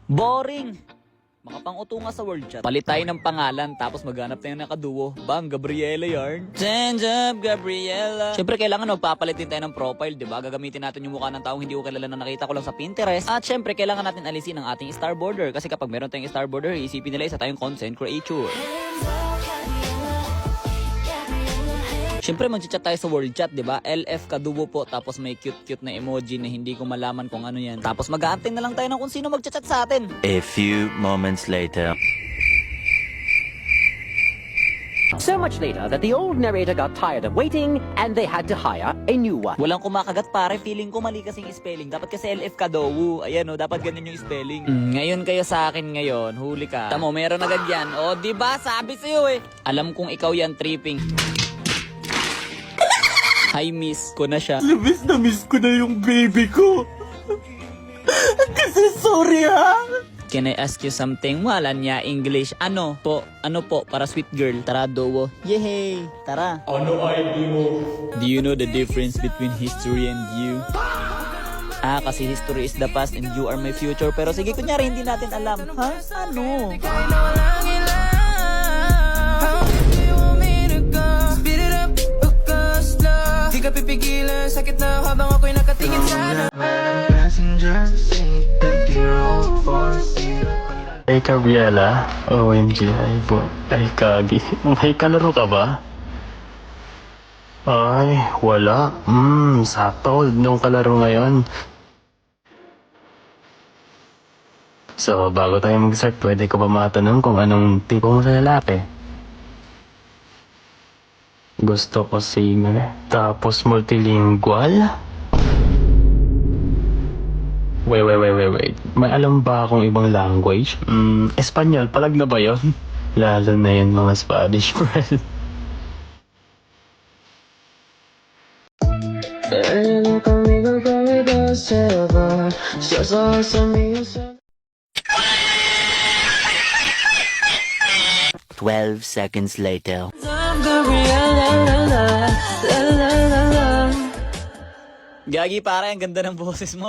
Boring! Makapang-uto nga sa word chat. Palit tayo ng pangalan, tapos maghanap tayo ng kaduo. Bang, Gabriela yarn. Stand up, Gabriela. Siyempre, kailangan magpapalit din tayo ng profile, di ba? Gagamitin natin yung mukha ng taong hindi ko kilala na nakita ko lang sa Pinterest. At siyempre, kailangan natin alisin ang ating star border. Kasi kapag meron tayong star border, iisipin nila isa tayong content creator. Siyempre, mag-chat tayo sa world chat, di ba? LF kaduo po, tapos may cute-cute na emoji na hindi ko malaman kung ano yan. Tapos mag-aantay na lang tayo ng kung sino mag-chat sa atin. A few moments later. So much later that the old narrator got tired of waiting and they had to hire a new one. Walang kumakagat pare, feeling ko mali kasing spelling. Dapat kasi LF kaduo. Ayan o, dapat ganun yung spelling. Ngayon kayo sa akin ngayon, huli ka. Tamo, meron agad yan. O, di ba? Sabi sa'yo eh. Alam kong ikaw yan tripping. Hi miss ko na siya. Na miss ko na yung baby ko. Kasi sorry ha. Can I ask you something? Wala niya English. Ano po? Para sweet girl. Tara, dowo. Yehey! Tara. Ano ID mo? Do you know the difference between history and you? Kasi history is the past and you are my future. Pero sige, kunyari hindi natin alam. Ha? Ano? Di ka pipigilan, sakit na habang ako'y nakatingin sana. Hey Gabriela, OMG, ay Kagi, may kalaro ka ba? Ay, wala. Sakto, nung kalaro ngayon. So, bago tayo mag-start, pwede ko ba matanong kung anong tipo mo sa lalaki? Gusto ko singer, tapos multilingual? Wait. May alam ba akong ibang language? Espanyol, palag na ba yun? Lalo na yun mga Spanish friend. "12 seconds later." Gagi pare, ang ganda ng boses mo.